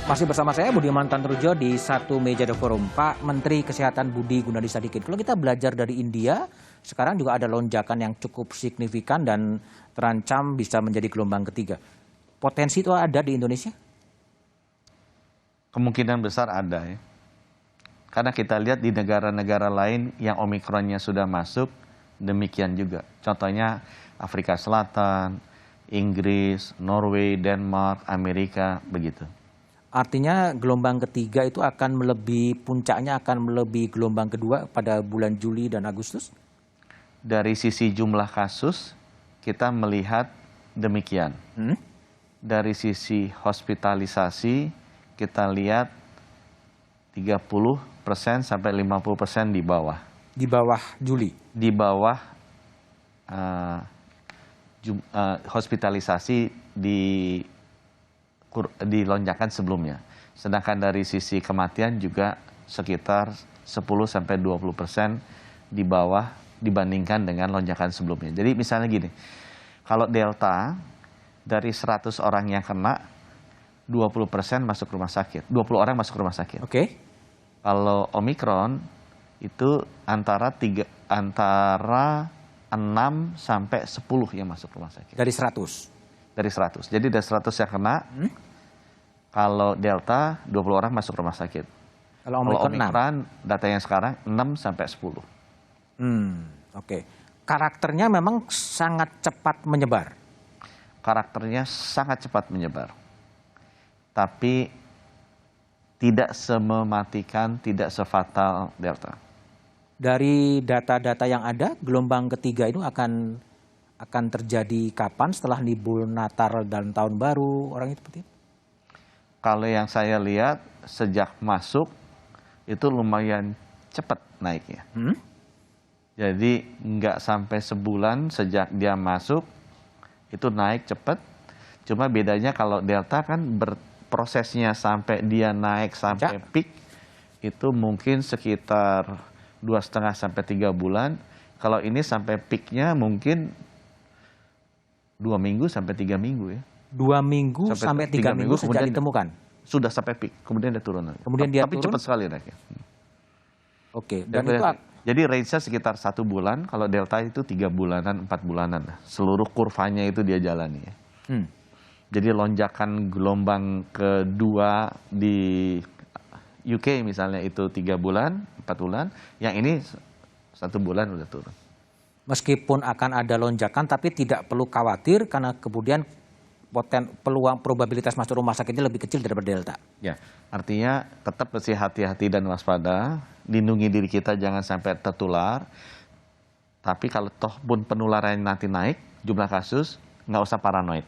Masih bersama saya Budiman Tanrujo di satu meja The Forum. Pak Menteri Kesehatan Budi Gunadisadikin. Kalau kita belajar dari India, sekarang juga ada lonjakan yang cukup signifikan dan terancam bisa menjadi gelombang ketiga. Potensi itu ada di Indonesia? Kemungkinan besar ada ya. Karena kita lihat di negara-negara lain yang Omikronnya sudah masuk, demikian juga. Contohnya Afrika Selatan, Inggris, Norway, Denmark, Amerika, begitu. Artinya gelombang ketiga itu akan melebihi, puncaknya akan melebihi gelombang kedua pada bulan Juli dan Agustus? Dari sisi jumlah kasus, kita melihat demikian. Dari sisi hospitalisasi, kita lihat 30% sampai 50% di bawah. Di bawah Juli? Di bawah hospitalisasi di lonjakan sebelumnya. Sedangkan dari sisi kematian juga sekitar 10-20% di bawah dibandingkan dengan lonjakan sebelumnya. Jadi misalnya gini, kalau Delta dari 100 orang yang kena, 20% masuk rumah sakit, 20 orang masuk rumah sakit. Oke. Kalau Omikron itu antara 6 sampai 10 yang masuk rumah sakit. Dari 100? Dari 100. Jadi dari 100 yang kena, kalau Delta 20 orang masuk rumah sakit. Kalau Omikron data yang sekarang 6 sampai 10. Oke. Karakternya memang sangat cepat menyebar. Karakternya sangat cepat menyebar. Tapi tidak semematikan, tidak sefatal Delta. Dari data-data yang ada, gelombang ketiga itu akan terjadi kapan? Setelah libur Natal dan Tahun Baru, orang itu seperti itu? Kalau yang saya lihat, sejak masuk, itu lumayan cepat naiknya. Jadi nggak sampai sebulan sejak dia masuk, itu naik cepat. Cuma bedanya kalau Delta kan berprosesnya sampai dia naik sampai peak, itu mungkin sekitar 2,5 sampai 3 bulan. Kalau ini sampai peaknya mungkin 2 minggu sampai 3 minggu ya. 2 minggu sampai 3 minggu sejak ditemukan? Sudah sampai peak, kemudian dia turun. Kemudian dia Tapi turun? cepat sekali naiknya. Oke. Dan itu jadi range-nya sekitar 1 bulan, kalau Delta itu 3 bulanan, 4 bulanan. Seluruh kurvanya itu dia jalani ya. Jadi lonjakan gelombang kedua di UK misalnya itu 3 bulan, 4 bulan, yang ini 1 bulan udah turun. Meskipun akan ada lonjakan, tapi tidak perlu khawatir karena kemudian peluang probabilitas masuk rumah sakitnya lebih kecil daripada Delta. Ya, artinya tetap mesti hati-hati dan waspada, lindungi diri kita jangan sampai tertular. Tapi kalau toh pun penularan nanti naik, jumlah kasus, nggak usah paranoid.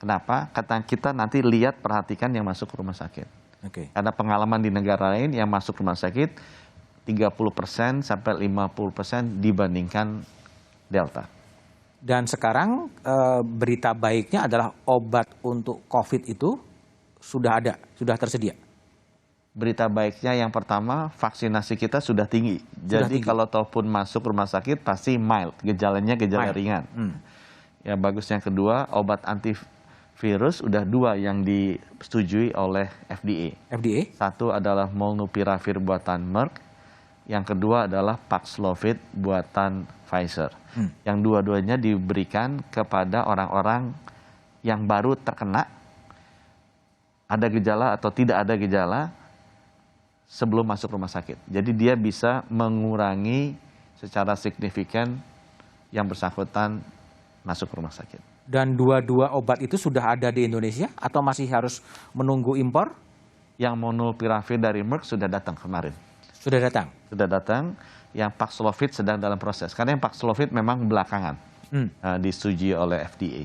Kenapa? Kata kita nanti lihat, perhatikan yang masuk ke rumah sakit. Ada pengalaman di negara lain yang masuk rumah sakit 30% sampai 50% dibandingkan Delta. Dan sekarang berita baiknya adalah obat untuk COVID itu sudah ada, sudah tersedia. Berita baiknya yang pertama, vaksinasi kita sudah tinggi. Jadi kalau ataupun masuk rumah sakit pasti mild, gejalanya gejala ringan. Ya bagus. Yang kedua, obat antivirus udah 2 yang disetujui oleh FDA. Satu adalah Molnupiravir buatan Merck, yang kedua adalah Paxlovid buatan Pfizer. Yang dua-duanya diberikan kepada orang-orang yang baru terkena, ada gejala atau tidak ada gejala sebelum masuk rumah sakit. Jadi dia bisa mengurangi secara signifikan yang bersangkutan masuk rumah sakit. Dan dua-dua obat itu sudah ada di Indonesia atau masih harus menunggu impor? Yang Molnupiravir dari Merck sudah datang kemarin. Sudah datang? Sudah datang. Yang Paxlovid sedang dalam proses. Karena yang Paxlovid memang belakangan disetujui oleh FDA.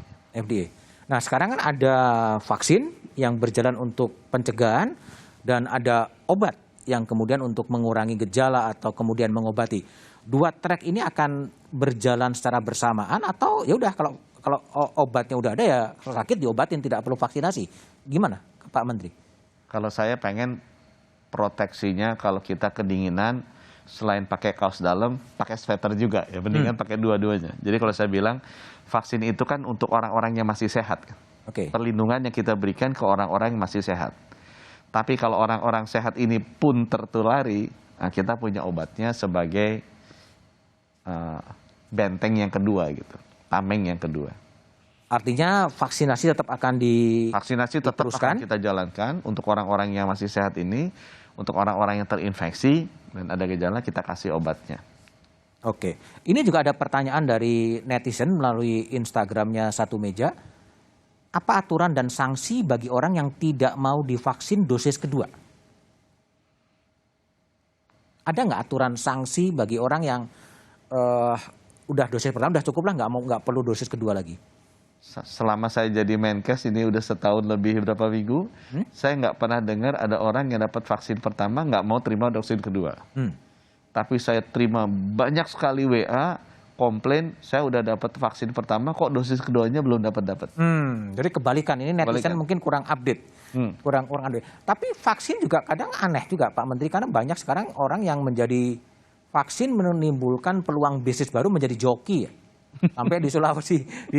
Nah sekarang kan ada vaksin yang berjalan untuk pencegahan dan ada obat yang kemudian untuk mengurangi gejala atau kemudian mengobati. 2 track ini akan berjalan secara bersamaan atau ya udah kalau obatnya udah ada ya sakit diobatin, tidak perlu vaksinasi. Gimana Pak Menteri? Kalau saya pengen proteksinya kalau kita kedinginan, selain pakai kaos dalam, pakai sweater juga ya, mendingan pakai dua-duanya. Jadi kalau saya bilang vaksin itu kan untuk orang-orang yang masih sehat. Perlindungan yang kita berikan ke orang-orang yang masih sehat. Tapi kalau orang-orang sehat ini pun tertulari, nah kita punya obatnya sebagai benteng yang kedua gitu, tameng yang kedua. Artinya vaksinasi tetap akan Vaksinasi tetap akan kita jalankan untuk orang-orang yang masih sehat ini, untuk orang-orang yang terinfeksi dan ada gejala kita kasih obatnya. Oke, ini juga ada pertanyaan dari netizen melalui Instagramnya Satu Meja. Apa aturan dan sanksi bagi orang yang tidak mau divaksin dosis kedua? Ada nggak aturan sanksi bagi orang yang udah dosis pertama udah cukup lah, nggak perlu dosis kedua lagi? Selama saya jadi Menkes ini udah setahun lebih berapa minggu, saya nggak pernah dengar ada orang yang dapat vaksin pertama nggak mau terima vaksin kedua. Tapi saya terima banyak sekali WA komplain, saya udah dapat vaksin pertama kok dosis keduanya belum dapat. Jadi kebalikan, ini netizen mungkin kurang update. Kurang update. Tapi vaksin juga kadang aneh juga Pak Menteri, karena banyak sekarang orang yang menjadi vaksin menimbulkan peluang bisnis baru menjadi joki ya. Sampai di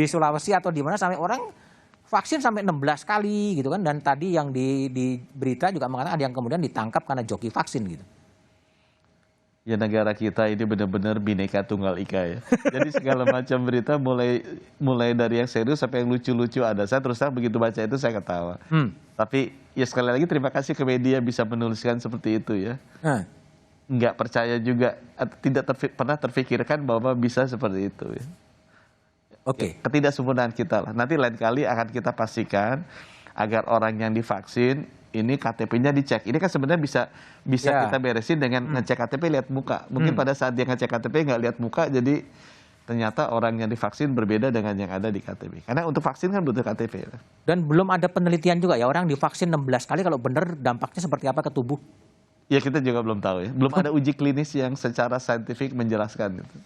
Sulawesi atau di mana sampai orang vaksin sampai 16 kali gitu kan, dan tadi yang di berita juga mengatakan ada yang kemudian ditangkap karena joki vaksin gitu. Ya negara kita ini benar-benar bineka tunggal ika ya. Jadi segala macam berita mulai dari yang serius sampai yang lucu-lucu ada. Saya terus terang begitu baca itu saya ketawa. Tapi ya sekali lagi terima kasih ke media bisa menuliskan seperti itu ya. Nggak percaya juga, tidak pernah terfikirkan bahwa bisa seperti itu ya. Oke. Ketidaksempurnaan kita lah. Nanti lain kali akan kita pastikan agar orang yang divaksin ini KTP-nya dicek. Ini kan sebenarnya bisa kita beresin dengan ngecek KTP lihat muka. Mungkin pada saat dia ngecek KTP nggak lihat muka, jadi ternyata orang yang divaksin berbeda dengan yang ada di KTP. Karena untuk vaksin kan butuh KTP. Dan belum ada penelitian juga ya, orang divaksin 16 kali kalau benar dampaknya seperti apa ke tubuh? Ya kita juga belum tahu ya. Belum ada uji klinis yang secara saintifik menjelaskan itu.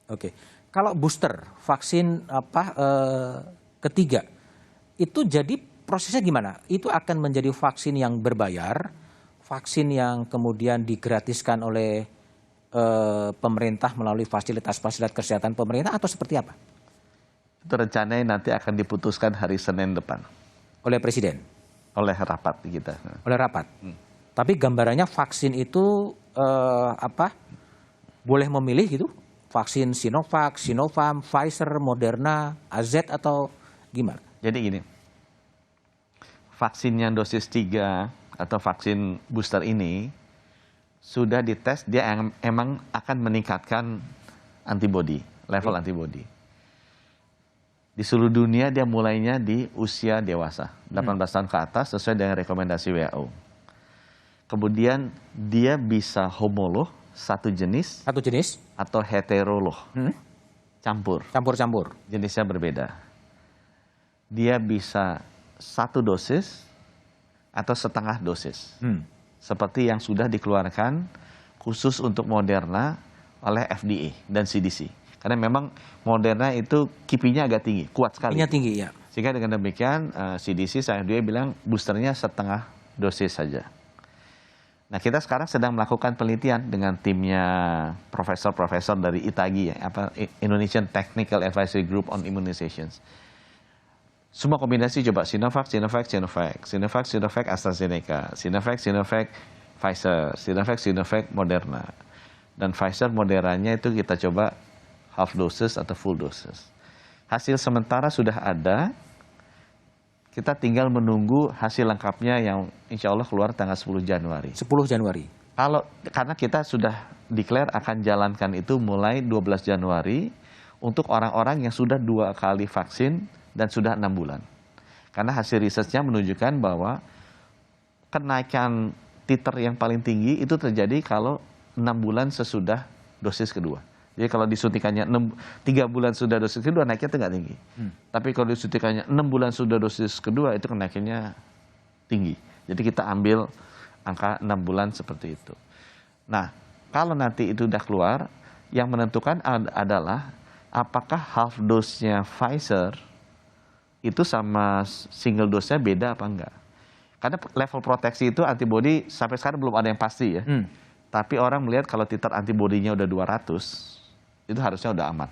Oke. Kalau booster vaksin ketiga itu jadi prosesnya gimana? Itu akan menjadi vaksin yang berbayar, vaksin yang kemudian digratiskan oleh pemerintah melalui fasilitas-fasilitas kesehatan pemerintah atau seperti apa? Itu rencananya nanti akan diputuskan hari Senin depan. Oleh Presiden? Oleh rapat kita. Oleh rapat. Tapi gambarannya vaksin itu boleh memilih gitu? Vaksin Sinovac, Sinovac, Pfizer, Moderna, AZ atau gimana? Jadi gini, vaksin yang dosis 3 atau vaksin booster ini sudah dites, dia emang akan meningkatkan antibody, level antibody. Di seluruh dunia dia mulainya di usia dewasa, 18 tahun ke atas sesuai dengan rekomendasi WHO. Kemudian dia bisa homolog, satu jenis atau heterolog, campur, jenisnya berbeda. Dia bisa satu dosis atau setengah dosis, seperti yang sudah dikeluarkan khusus untuk Moderna oleh FDA dan CDC. Karena memang Moderna itu kipinya agak tinggi, kuat sekali. Kipinya tinggi ya. Sehingga dengan demikian CDC sama FDA bilang boosternya setengah dosis saja. Nah kita sekarang sedang melakukan penelitian dengan timnya profesor-profesor dari ITAGI, Indonesian Technical Advisory Group on Immunizations. Semua kombinasi coba Sinovac, AstraZeneca, Sinovac, Pfizer, Sinovac, Moderna. Dan Pfizer, Modernanya itu kita coba half doses atau full doses. Hasil sementara sudah ada, kita tinggal menunggu hasil lengkapnya yang insya Allah keluar tanggal 10 Januari. 10 Januari. Karena kita sudah declare akan jalankan itu mulai 12 Januari untuk orang-orang yang sudah 2 kali vaksin dan sudah 6 bulan. Karena hasil risetnya menunjukkan bahwa kenaikan titer yang paling tinggi itu terjadi kalau 6 bulan sesudah dosis kedua. Jadi kalau disuntikannya 3 bulan sudah dosis kedua naiknya itu nggak tinggi. Tapi kalau disuntikannya 6 bulan sudah dosis kedua itu kenaikannya tinggi. Jadi kita ambil angka 6 bulan seperti itu. Nah kalau nanti itu udah keluar, yang menentukan adalah apakah half dose-nya Pfizer itu sama single dose-nya beda apa enggak. Karena level proteksi itu antibody sampai sekarang belum ada yang pasti ya. Tapi orang melihat kalau titer antibody-nya udah 200, itu harusnya udah aman.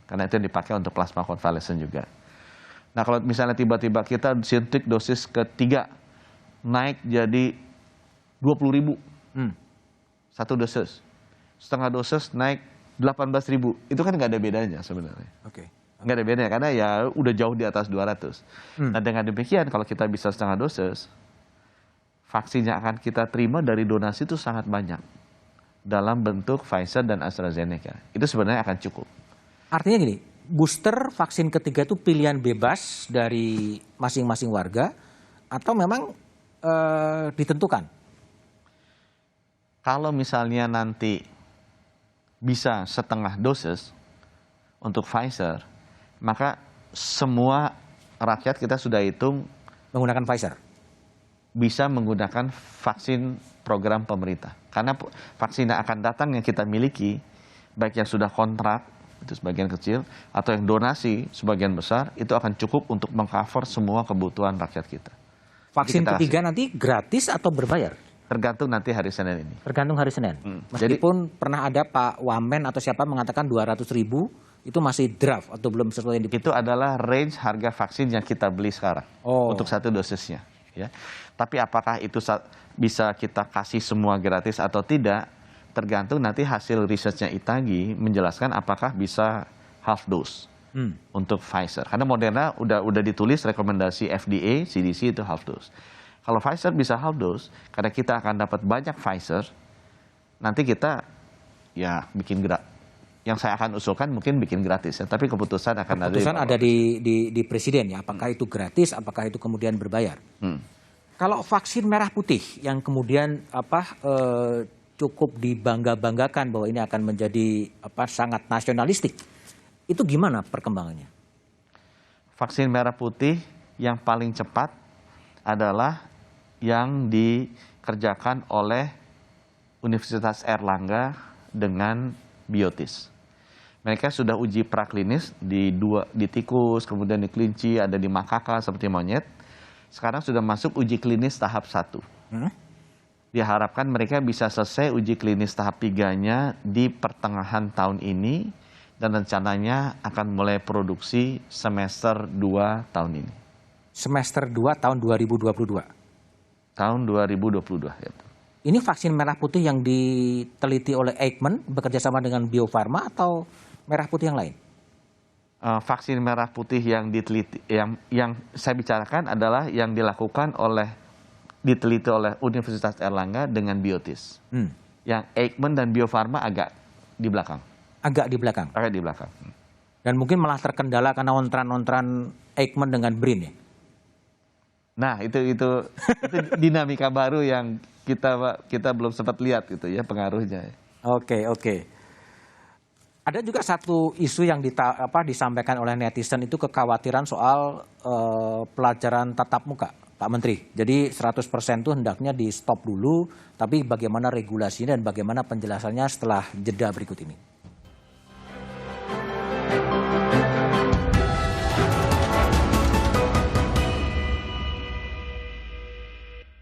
Karena itu yang dipakai untuk plasma convalescent juga. Nah kalau misalnya tiba-tiba kita suntik dosis ketiga, naik jadi 20.000 Hmm. satu dosis. Setengah dosis naik 18.000. Itu kan nggak ada bedanya sebenarnya. Oke. Nggak ada bedanya karena ya udah jauh di atas 200. Nah dengan demikian kalau kita bisa setengah dosis, vaksin yang akan kita terima dari donasi itu sangat banyak dalam bentuk Pfizer dan AstraZeneca. Itu sebenarnya akan cukup. Artinya gini, booster vaksin ketiga itu pilihan bebas dari masing-masing warga atau memang ditentukan? Kalau misalnya nanti bisa setengah dosis untuk Pfizer, maka semua rakyat kita sudah hitung Menggunakan Pfizer? bisa menggunakan vaksin program pemerintah. Karena vaksin yang akan datang yang kita miliki, baik yang sudah kontrak, itu sebagian kecil, atau yang donasi sebagian besar, itu akan cukup untuk mengcover semua kebutuhan rakyat kita. Vaksin kita ketiga nanti gratis atau berbayar? Tergantung nanti hari Senin ini. Tergantung hari Senin. Meskipun pernah ada Pak Wamen atau siapa mengatakan 200.000 itu masih draft atau belum sesuai yang Itu adalah range harga vaksin yang kita beli sekarang untuk satu dosisnya. Ya. Tapi apakah itu bisa kita kasih semua gratis atau tidak, tergantung nanti hasil risetnya Itagi menjelaskan apakah bisa half dose untuk Pfizer. Karena Moderna udah ditulis rekomendasi FDA, CDC itu half dose. Kalau Pfizer bisa half dose, karena kita akan dapat banyak Pfizer, nanti kita ya bikin yang saya akan usulkan mungkin bikin gratis ya, tapi keputusan ada di presiden ya, apakah itu gratis, apakah itu kemudian berbayar. Kalau vaksin merah putih yang kemudian cukup dibangga-banggakan bahwa ini akan menjadi sangat nasionalistik, itu gimana perkembangannya? Vaksin merah putih yang paling cepat adalah yang dikerjakan oleh Universitas Erlangga dengan Biotis. Mereka sudah uji praklinis di tikus, kemudian di kelinci, ada di makaka seperti monyet. Sekarang sudah masuk uji klinis tahap 1. Diharapkan mereka bisa selesai uji klinis tahap 3-nya di pertengahan tahun ini dan rencananya akan mulai produksi semester 2 tahun ini. Semester 2 tahun 2022? Tahun 2022 ya. Ini vaksin merah putih yang diteliti oleh Eijkman bekerja sama dengan Bio Farma atau merah putih yang lain? Vaksin merah putih yang diteliti, yang saya bicarakan adalah yang diteliti oleh Universitas Erlangga dengan Biotis. Yang Eijkman dan Bio Farma agak di belakang. Agak di belakang? Agak di belakang. Dan mungkin malah terkendala karena ontran-ontran Eijkman dengan BRIN ya? Nah itu dinamika baru yang kita belum sempat lihat gitu ya pengaruhnya. Oke. Ada juga satu isu yang disampaikan oleh netizen itu kekhawatiran soal pelajaran tatap muka, Pak Menteri. Jadi 100% itu hendaknya di stop dulu, tapi bagaimana regulasinya dan bagaimana penjelasannya setelah jeda berikut ini.